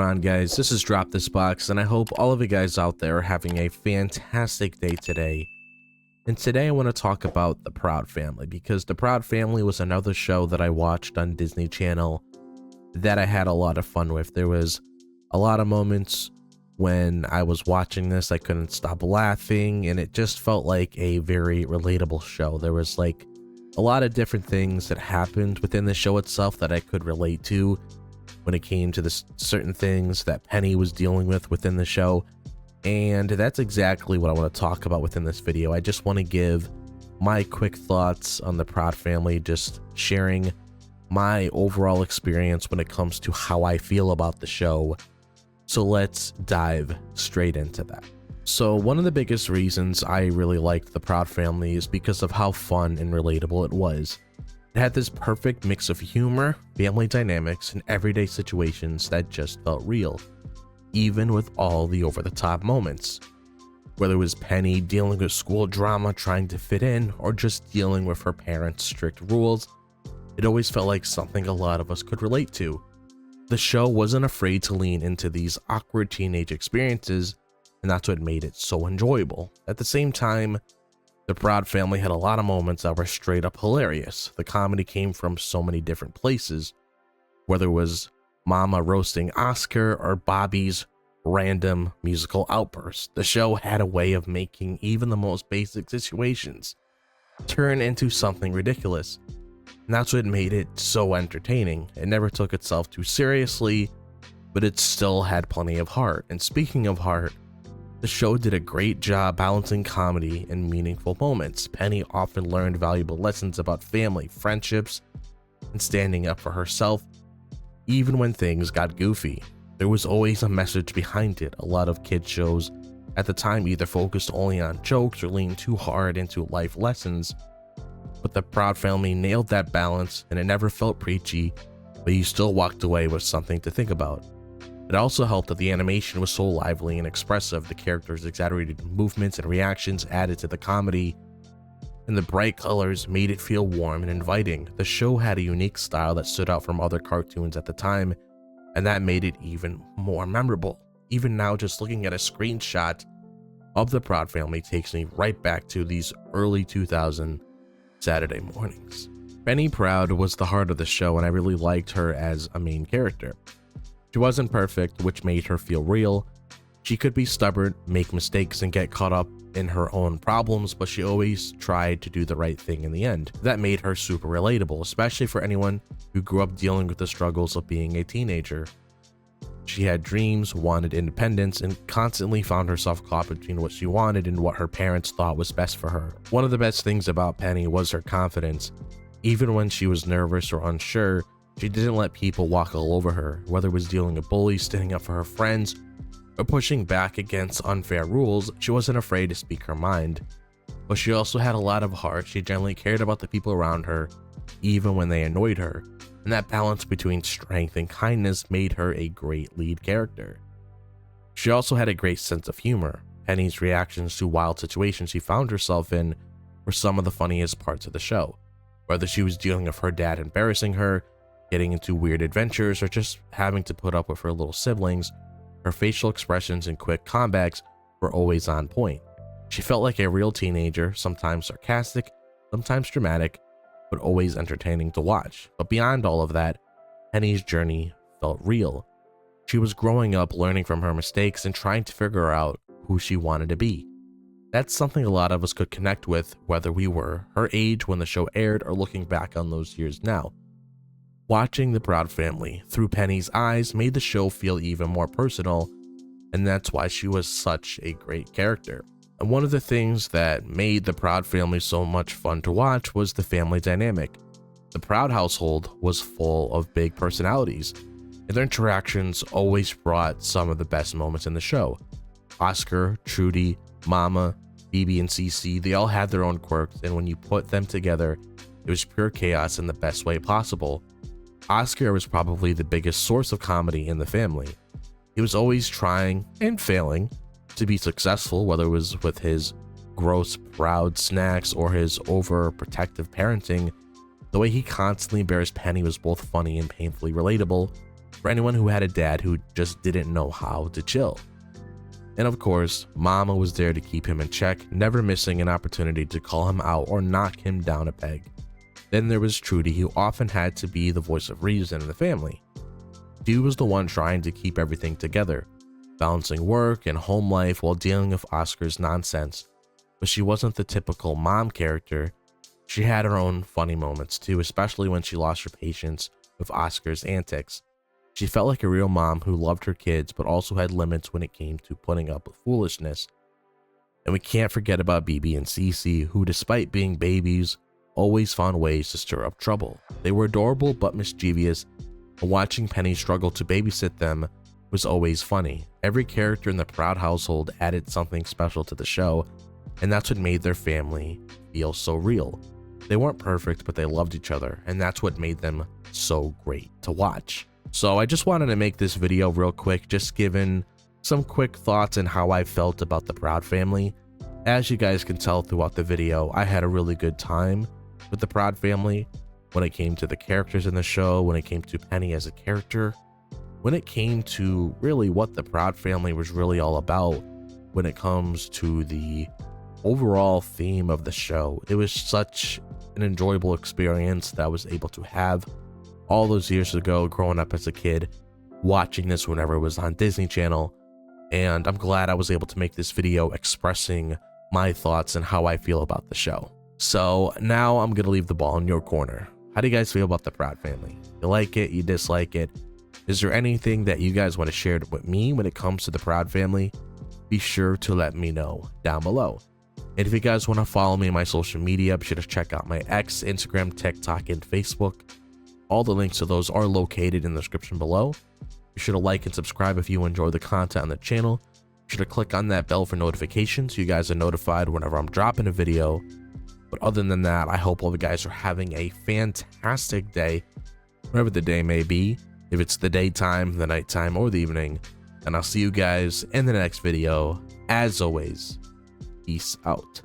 on, guys? This is DropThisBox, and I hope all of you guys out there are having a fantastic day today. And today I want to talk about The Proud Family, because The Proud Family was another show that I watched on Disney Channel that I had a lot of fun with. There was a lot of moments when I was watching this I couldn't stop laughing, and it just felt like a very relatable show. There was like a lot of different things that happened within the show itself that I could relate to when it came to the certain things that Penny was dealing with within the show. And that's exactly what I want to talk about within this video. I just want to give my quick thoughts on The Proud Family, just sharing my overall experience when it comes to how I feel about the show. So let's dive straight into that. So one of the biggest reasons I really liked The Proud Family is because of how fun and relatable it was. It had this perfect mix of humor, family dynamics, and everyday situations that just felt real, even with all the over-the-top moments. Whether it was Penny dealing with school drama trying to fit in, or just dealing with her parents' strict rules, it always felt like something a lot of us could relate to. The show wasn't afraid to lean into these awkward teenage experiences, and that's what made it so enjoyable. At the same time, The Proud Family had a lot of moments that were straight up hilarious. The comedy came from so many different places, whether it was Mama roasting Oscar or Bobby's random musical outbursts. The show had a way of making even the most basic situations turn into something ridiculous, and that's what made it so entertaining. It never took itself too seriously, but it still had plenty of heart. And speaking of heart, the show did a great job balancing comedy and meaningful moments. Penny often learned valuable lessons about family, friendships, and standing up for herself, even when things got goofy. There was always a message behind it. A lot of kids shows at the time either focused only on jokes or leaned too hard into life lessons, but The Proud Family nailed that balance, and it never felt preachy, but you still walked away with something to think about. It also helped that the animation was so lively and expressive. The characters' exaggerated movements and reactions added to the comedy, and the bright colors made it feel warm and inviting. The show had a unique style that stood out from other cartoons at the time, and that made it even more memorable. Even now, just looking at a screenshot of The Proud Family takes me right back to these early 2000 Saturday mornings. Penny Proud was the heart of the show, and I really liked her as a main character. She wasn't perfect, which made her feel real. She could be stubborn, make mistakes, and get caught up in her own problems, but she always tried to do the right thing in the end. That made her super relatable, especially for anyone who grew up dealing with the struggles of being a teenager. She had dreams, wanted independence, and constantly found herself caught between what she wanted and what her parents thought was best for her. One of the best things about Penny was her confidence. Even when she was nervous or unsure, she didn't let people walk all over her. Whether it was dealing with bullies, standing up for her friends, or pushing back against unfair rules, she wasn't afraid to speak her mind. But she also had a lot of heart. She genuinely cared about the people around her, even when they annoyed her. And that balance between strength and kindness made her a great lead character. She also had a great sense of humor. Penny's reactions to wild situations she found herself in were some of the funniest parts of the show. Whether she was dealing with her dad embarrassing her, getting into weird adventures, or just having to put up with her little siblings, her facial expressions and quick comebacks were always on point. She felt like a real teenager, sometimes sarcastic, sometimes dramatic, but always entertaining to watch. But beyond all of that, Penny's journey felt real. She was growing up, learning from her mistakes, and trying to figure out who she wanted to be. That's something a lot of us could connect with, whether we were her age when the show aired or looking back on those years now. Watching The Proud Family through Penny's eyes made the show feel even more personal, and that's why she was such a great character. And one of the things that made The Proud Family so much fun to watch was the family dynamic. The Proud household was full of big personalities, and their interactions always brought some of the best moments in the show. Oscar, Trudy, Mama, Phoebe, and Cece, they all had their own quirks, and when you put them together, it was pure chaos in the best way possible. Oscar was probably the biggest source of comedy in the family. He was always trying and failing to be successful, whether it was with his gross proud snacks or his overprotective parenting. The way he constantly bears Penny was both funny and painfully relatable. for anyone who had a dad who just didn't know how to chill. And of course, Mama was there to keep him in check, never missing an opportunity to call him out or knock him down a peg. Then there was Trudy, who often had to be the voice of reason in the family. She was the one trying to keep everything together, balancing work and home life while dealing with Oscar's nonsense. But she wasn't the typical mom character. She had her own funny moments too, especially when she lost her patience with Oscar's antics. She felt like a real mom who loved her kids but also had limits when it came to putting up with foolishness. And we can't forget about BB and Cece, who despite being babies, always found ways to stir up trouble. They were adorable but mischievous, and watching Penny struggle to babysit them was always funny. Every character in the Proud household added something special to the show, and that's what made their family feel so real. They weren't perfect, but they loved each other, and that's what made them so great to watch. So I just wanted to make this video real quick, just giving some quick thoughts on how I felt about the Proud family. As you guys can tell throughout the video, I had a really good time with the Proud family when it came to the characters in the show, when it came to Penny as a character, when it came to really what the Proud family was really all about when it comes to the overall theme of the show. It was such an enjoyable experience that I was able to have all those years ago growing up as a kid, watching this whenever it was on Disney Channel, and I'm glad I was able to make this video expressing my thoughts and how I feel about the show. So now I'm gonna leave the ball in your corner. How do you guys feel about the Proud family? You like it? You dislike it? Is there anything that you guys want to share with me when it comes to the Proud family? Be sure to let me know down below. And if you guys want to follow me on my social media, be sure to check out my X, Instagram, TikTok, and Facebook. All the links to those are located in the description below. Be sure to like and subscribe if you enjoy the content on the channel. Be sure to click on that bell for notifications so you guys are notified whenever I'm dropping a video. But other than that, I hope all the guys are having a fantastic day, whatever the day may be, if it's the daytime, the nighttime, or the evening. And I'll see you guys in the next video. As always, peace out.